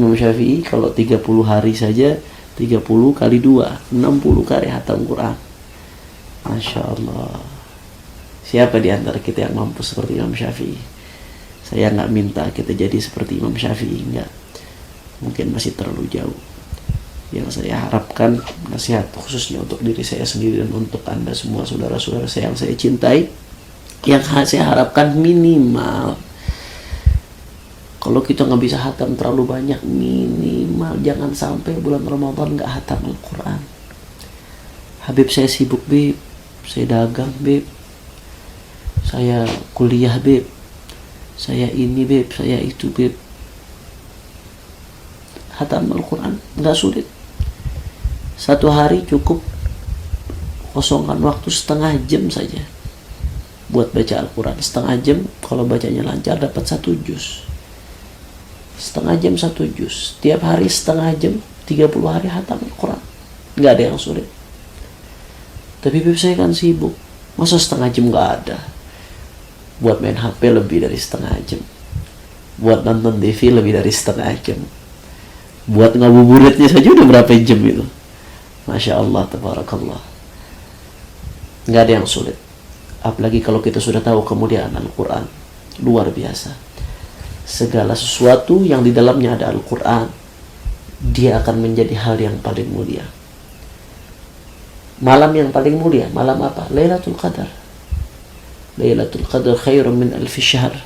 Imam Syafi'i kalau 30 hari saja 30 kali 2 60 kali hatam Quran. Masya Allah. Siapa di antara kita yang mampu seperti Imam Syafi'i? Saya nggak minta kita jadi seperti Imam Syafi'i, enggak. Mungkin masih terlalu jauh. Yang saya harapkan, nasihat khususnya untuk diri saya sendiri dan untuk Anda semua saudara-saudara saya yang saya cintai, yang saya harapkan minimal, kalau kita nggak bisa hatam terlalu banyak, minimal jangan sampai bulan Ramadan nggak hatam Al-Quran. Habib saya sibuk beb, saya dagang beb, saya kuliah beb, saya ini beb, saya itu beb. Hatam Al-Quran nggak sulit. Satu hari cukup kosongkan waktu setengah jam saja buat baca Al-Quran. Setengah jam, kalau bacanya lancar dapat 1 juz. Setengah jam 1 juz. Tiap hari setengah jam, 30 hari hatam Al-Quran. Nggak ada yang sulit. Tapi saya kan sibuk. Masa setengah jam nggak ada? Buat main HP lebih dari setengah jam. Buat nonton TV lebih dari setengah jam. Buat ngabuburitnya saja udah berapa jam itu. Masya Allah, tabarakallah. Nggak ada yang sulit. Apalagi kalau kita sudah tahu kemuliaan Al-Quran. Luar biasa. Segala sesuatu yang di dalamnya ada Al-Quran, dia akan menjadi hal yang paling mulia. Malam yang paling mulia, malam apa? Lailatul Qadar. Lailatul Qadar khairun min alfi syahr.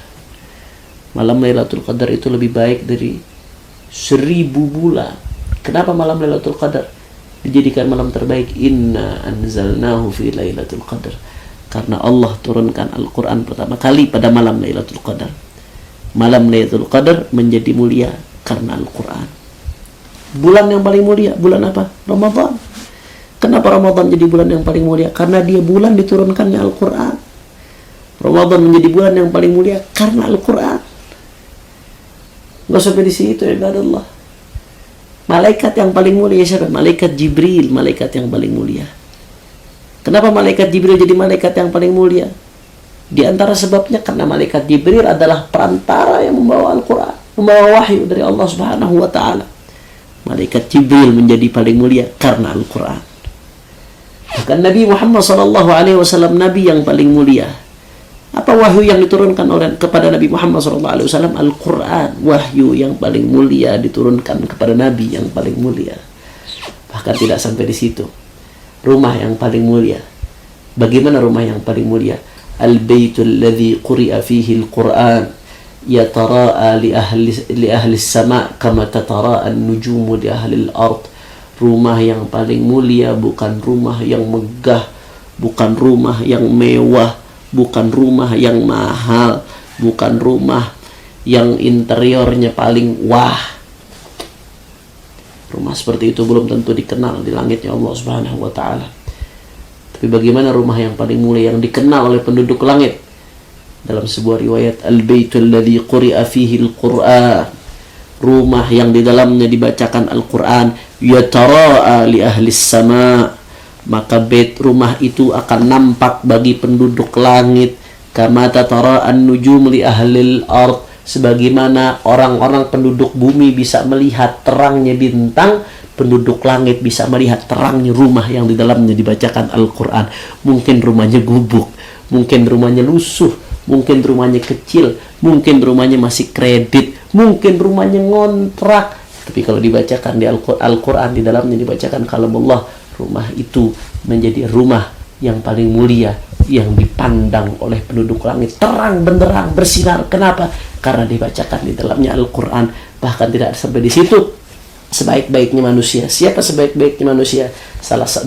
Malam Lailatul Qadar itu lebih baik dari 1000 bulan. Kenapa malam Lailatul Qadar dijadikan malam terbaik? Inna anzalnahu fi Lailatul Qadar. Karena Allah turunkan Al-Quran pertama kali pada malam Lailatul Qadar. Malam Lailatul Qadar menjadi mulia karena Al-Quran. Bulan yang paling mulia, bulan apa? Ramadan. Kenapa Ramadan jadi bulan yang paling mulia? Karena dia bulan diturunkannya Al-Quran. Ramadan menjadi bulan yang paling mulia karena Al-Quran. Nggak sampai di situ ya Allah. Malaikat yang paling mulia siapa? Malaikat Jibril, malaikat yang paling mulia. Kenapa malaikat Jibril jadi malaikat yang paling mulia? Di antara sebabnya karena malaikat Jibril adalah perantara yang membawa Al-Quran, membawa wahyu dari Allah Subhanahu wa Ta'ala. Malaikat Jibril menjadi paling mulia karena Al-Quran. Bahkan Nabi Muhammad SAW, Nabi yang paling mulia. Apa wahyu yang diturunkan kepada Nabi Muhammad SAW? Al-Quran. Wahyu yang paling mulia diturunkan kepada Nabi yang paling mulia. Bahkan tidak sampai di situ. Rumah yang paling mulia. Bagaimana rumah yang paling mulia? Al-Baitul ladzi quri'a fihi Al-Quran yatara'a li ahli as-sama' kama tatara'a an-nujumu li ahli al-ard. Rumah yang paling mulia bukan rumah yang megah, bukan rumah yang mewah, bukan rumah yang mahal, bukan rumah yang interiornya paling wah. Rumah seperti itu belum tentu dikenal di langitnya Allah Subhanahu wa Ta'ala. Tapi bagaimana rumah yang paling mulia yang dikenal oleh penduduk langit? Dalam sebuah riwayat, Al-Baitul ladzi quri'a fihi Al-Quran. Rumah yang di dalamnya dibacakan Al-Quran. Yatara'a li ahli sama'. Maka bait rumah itu akan nampak bagi penduduk langit. Kama tatara'an nujum li ahli al-ard. Sebagaimana orang-orang penduduk bumi bisa melihat terangnya bintang, penduduk langit bisa melihat terangnya rumah yang di dalamnya dibacakan Al-Quran. Mungkin rumahnya gubuk, mungkin rumahnya lusuh, mungkin rumahnya kecil, mungkin rumahnya masih kredit, mungkin rumahnya ngontrak. Tapi kalau dibacakan di Al-Quran, di dalamnya dibacakan kalamullah, rumah itu menjadi rumah yang paling mulia, yang dipandang oleh penduduk langit. Terang benderang, bersinar. Kenapa? Karena dibacakan di dalamnya Al-Quran. Bahkan tidak sampai di situ. Sebaik-baiknya manusia. Siapa sebaik-baiknya manusia?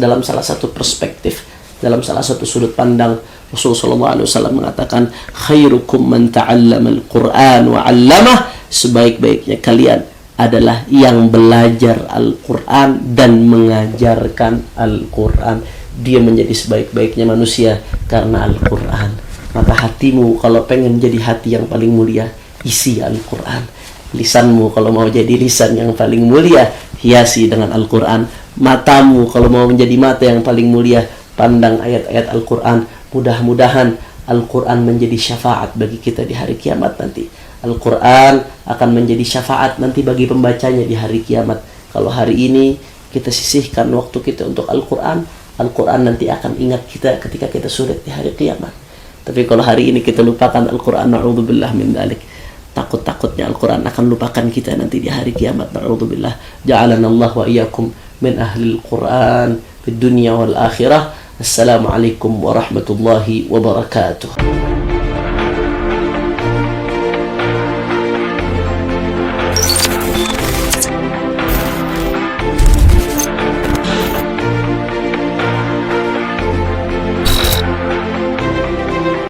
Dalam salah satu perspektif, dalam salah satu sudut pandang, Rasulullah SAW mengatakan, khairukum man ta'allama al-Quran wa 'allamah. Sebaik-baiknya kalian adalah yang belajar Al-Quran dan mengajarkan Al-Quran. Dia menjadi sebaik-baiknya manusia karena Al-Quran. Maka hatimu kalau pengen jadi hati yang paling mulia, isi Al-Quran. Lisanmu kalau mau jadi lisan yang paling mulia, hiasi dengan Al-Quran. Matamu kalau mau menjadi mata yang paling mulia, pandang ayat-ayat Al-Quran. Mudah-mudahan Al-Quran menjadi syafaat bagi kita di hari kiamat nanti. Al-Quran akan menjadi syafaat nanti bagi pembacanya di hari kiamat. Kalau hari ini kita sisihkan waktu kita untuk Al-Quran, Al-Quran nanti akan ingat kita ketika kita sulit di hari kiamat. Tapi kalau hari ini kita lupakan Al-Quran, na'udzubillah min dzalik, takut-takutnya Al-Quran akan lupakan kita nanti di hari kiamat. Na'udzubillah. Ja'alanallah wa iyyakum min ahlil Quran fid dunya wal akhirah. Assalamualaikum warahmatullahi wabarakatuh.